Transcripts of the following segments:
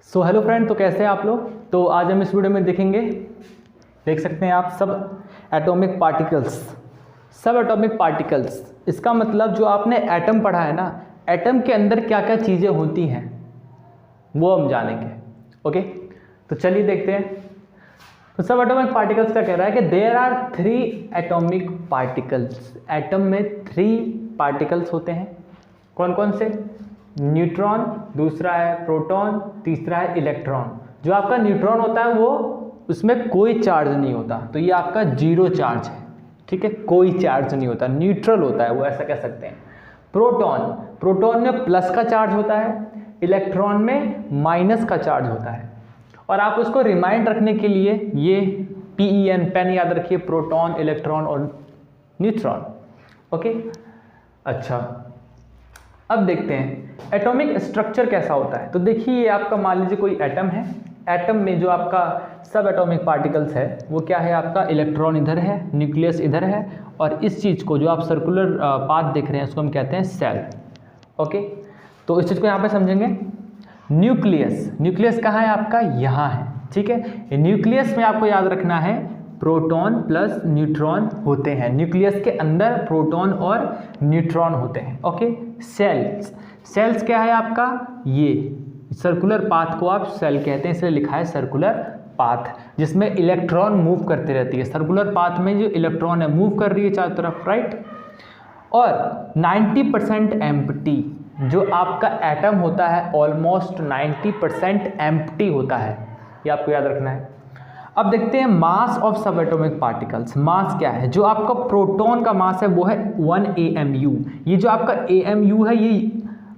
So hello friend, तो कैसे हैं आप लोग। तो आज हम इस वीडियो में देखेंगे, देख सकते हैं आप सब एटॉमिक पार्टिकल्स। इसका मतलब जो आपने एटम पढ़ा है ना, एटम के अंदर क्या क्या चीज़ें होती हैं वो हम जानेंगे। ओके, तो चलिए देखते हैं। तो सब एटॉमिक पार्टिकल्स का कह रहा है कि there are 3 atomic particles. Atom में 3 पार्टिकल्स होते हैं। कौन कौन से? न्यूट्रॉन, दूसरा है प्रोटॉन, तीसरा है इलेक्ट्रॉन। जो आपका न्यूट्रॉन होता है वो उसमें कोई चार्ज नहीं होता, तो ये आपका जीरो चार्ज है। ठीक है, कोई चार्ज नहीं होता, न्यूट्रल होता है वो, ऐसा कह सकते हैं। प्रोटॉन में प्लस का चार्ज होता है, इलेक्ट्रॉन में माइनस का चार्ज होता है। और आप उसको रिमाइंड रखने के लिए ये PEN पेन याद रखिए, प्रोटॉन, इलेक्ट्रॉन और न्यूट्रॉन। ओके, अच्छा अब देखते हैं एटॉमिक स्ट्रक्चर कैसा होता है। तो देखिए, ये आपका मान लीजिए कोई एटम है। एटम में जो आपका सब एटॉमिक पार्टिकल्स है वो क्या है, आपका इलेक्ट्रॉन इधर है, न्यूक्लियस इधर है, और इस चीज़ को जो आप सर्कुलर पाथ देख रहे हैं उसको हम कहते हैं सेल। ओके, तो इस चीज़ को यहाँ पे समझेंगे। न्यूक्लियस कहाँ है आपका, यहाँ है। ठीक है, न्यूक्लियस में आपको याद रखना है प्रोटॉन प्लस न्यूट्रॉन होते हैं। न्यूक्लियस के अंदर प्रोटॉन और न्यूट्रॉन होते हैं। ओके, सेल्स क्या है आपका, ये सर्कुलर पाथ को आप सेल कहते हैं, इसलिए लिखा है सर्कुलर पाथ, जिसमें इलेक्ट्रॉन मूव करती रहती है। सर्कुलर पाथ में जो इलेक्ट्रॉन है मूव कर रही है चारों तरफ, राइट। और 90% एम्प्टी, जो आपका एटम होता है ऑलमोस्ट 90% एम्प्टी होता है, ये आपको याद रखना है। अब देखते हैं मास ऑफ सब एटॉमिक पार्टिकल्स। मास क्या है? जो आपका प्रोटॉन का मास है वो है 1 AMU। ये जो आपका AMU है, ये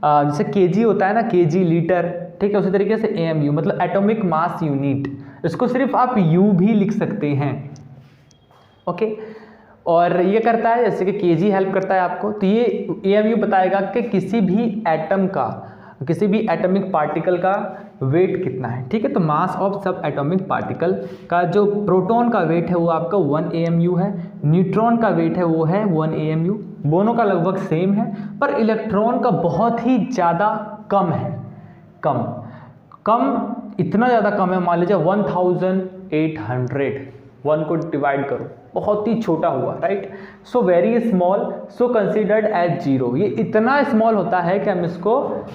जैसे kg होता है ना, kg लीटर, ठीक है, उसी तरीके से AMU मतलब एटॉमिक मास यूनिट। इसको सिर्फ आप U भी लिख सकते हैं। ओके, और ये करता है जैसे कि kg हेल्प करता है आपको, तो ये AMU बताएगा कि किसी भी एटम का, किसी भी एटॉमिक पार्टिकल का वेट कितना है। ठीक है, तो मास ऑफ सब एटॉमिक पार्टिकल का जो प्रोटॉन का वेट है वो आपका 1 AMU है, न्यूट्रॉन का वेट है वो है 1 AMU। दोनों का लगभग सेम है, पर इलेक्ट्रॉन का बहुत ही ज़्यादा कम है। कम इतना ज़्यादा कम है, मान लीजिए 1800, 1 को डिवाइड करो, बहुत ही छोटा हुआ, राइट। सो वेरी स्मॉल, सो कंसिडर्ड एज जीरो। ये इतना स्मॉल होता है कि हम इसको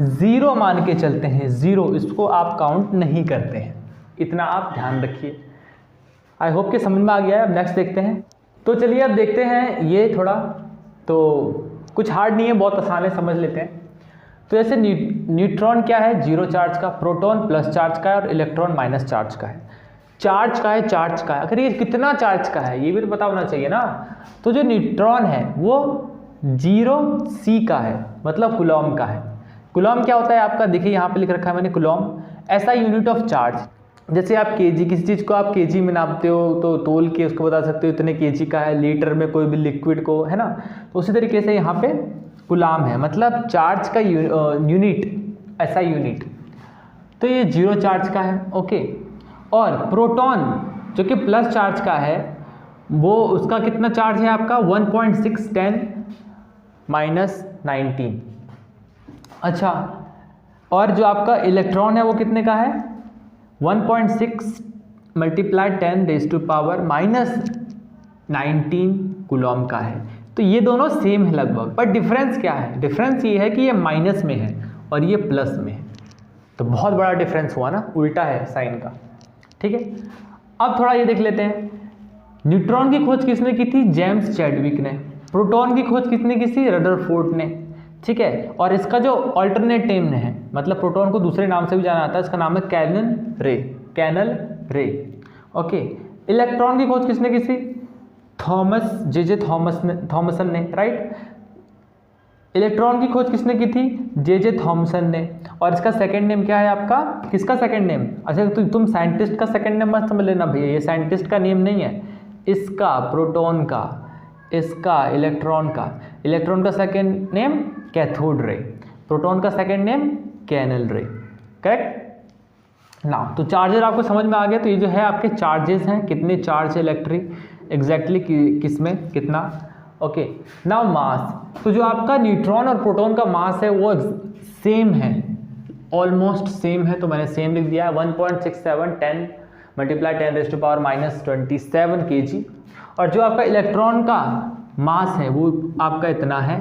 ज़ीरो मान के चलते हैं, ज़ीरो, इसको आप काउंट नहीं करते हैं। इतना आप ध्यान रखिए। आई होप कि समझ में आ गया है। अब नेक्स्ट देखते हैं। तो चलिए अब देखते हैं, ये थोड़ा तो कुछ हार्ड नहीं है, बहुत आसान है, समझ लेते हैं। तो जैसे न्यूट्रॉन क्या है, जीरो चार्ज का, प्रोटॉन प्लस चार्ज का है, और इलेक्ट्रॉन माइनस चार्ज का है। चार्ज का है, अगर ये कितना चार्ज का है ये भी तो पता होना चाहिए ना। तो जो न्यूट्रॉन है वो 0C का है, मतलब कूलॉम का है। कूलॉम क्या होता है आपका, देखिए यहाँ पे लिख रखा है मैंने, कूलॉम ऐसा यूनिट ऑफ चार्ज। जैसे आप kg, किसी चीज़ को आप kg में नापते हो तो तोल के उसको बता सकते हो इतने kg का है, लीटर में कोई भी लिक्विड को, है ना। तो उसी तरीके से यहाँ पे कूलॉम है, मतलब चार्ज का यूनिट, ऐसा यूनिट। तो ये 0 चार्ज का है। ओके, और प्रोटॉन जो कि प्लस चार्ज का है, वो उसका कितना चार्ज है आपका 1.610 - 19। अच्छा, और जो आपका इलेक्ट्रॉन है वो कितने का है, 1.6 × 10⁻⁻⁻19 कूलॉम का है। तो ये दोनों सेम है लगभग, पर डिफरेंस क्या है? डिफरेंस ये है कि ये माइनस में है और ये प्लस में है। तो बहुत बड़ा डिफरेंस हुआ ना, उल्टा है साइन का। ठीक है, अब थोड़ा ये देख लेते हैं। न्यूट्रॉन की खोज किसने की थी? जेम्स चैडविक ने। प्रोटॉन की खोज किसने की थी? रदरफोर्ड ने। ठीक है, और इसका जो अल्टरनेट नेम है, मतलब प्रोटॉन को दूसरे नाम से भी जाना जाता है, इसका नाम है कैनल रे। ओके, इलेक्ट्रॉन की खोज किसने की थी? जे थॉमसन ने, राइट। इलेक्ट्रॉन की खोज किसने की थी? जे थॉमसन ने। और इसका सेकंड नेम क्या है आपका? किसका सेकंड नेम? अच्छा, तुम साइंटिस्ट का सेकंड नेम मत समझ लेना भैया, ये साइंटिस्ट का नेम नहीं है, इसका प्रोटॉन का, इसका इलेक्ट्रॉन का second name cathode ray, proton का सेकंड नेम कैनल रे, करेक्ट ना। तो चार्जर आपको समझ में आ गया। तो ये जो है आपके चार्जेस हैं, कितने चार्ज है इलेक्ट्रिक, एग्जैक्टली किस में कितना। Okay, now mass. तो जो आपका न्यूट्रॉन और प्रोटॉन का मास है वो सेम है, ऑलमोस्ट सेम है तो मैंने सेम लिख दिया है। 1.67 10 मल्टीप्लाई 10⁻⁻27 kg। और जो आपका इलेक्ट्रॉन का मास है वो आपका इतना है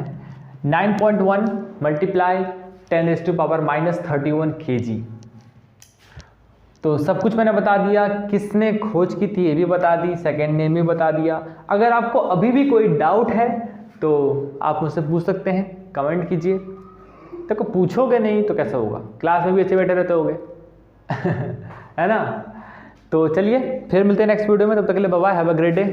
9.1 मल्टीप्लाई 10⁻⁻31 kg। तो सब कुछ मैंने बता दिया, किसने खोज की थी ये भी बता दी, सेकेंड नेम भी बता दिया। अगर आपको अभी भी कोई डाउट है तो आप मुझसे पूछ सकते हैं, कमेंट कीजिए। तो पूछोगे नहीं तो कैसे होगा, क्लास में भी अच्छे बैठे रहते होगे है ना। तो चलिए फिर मिलते हैं नेक्स्ट वीडियो में, तब तक के लिए bye bye, have a great day.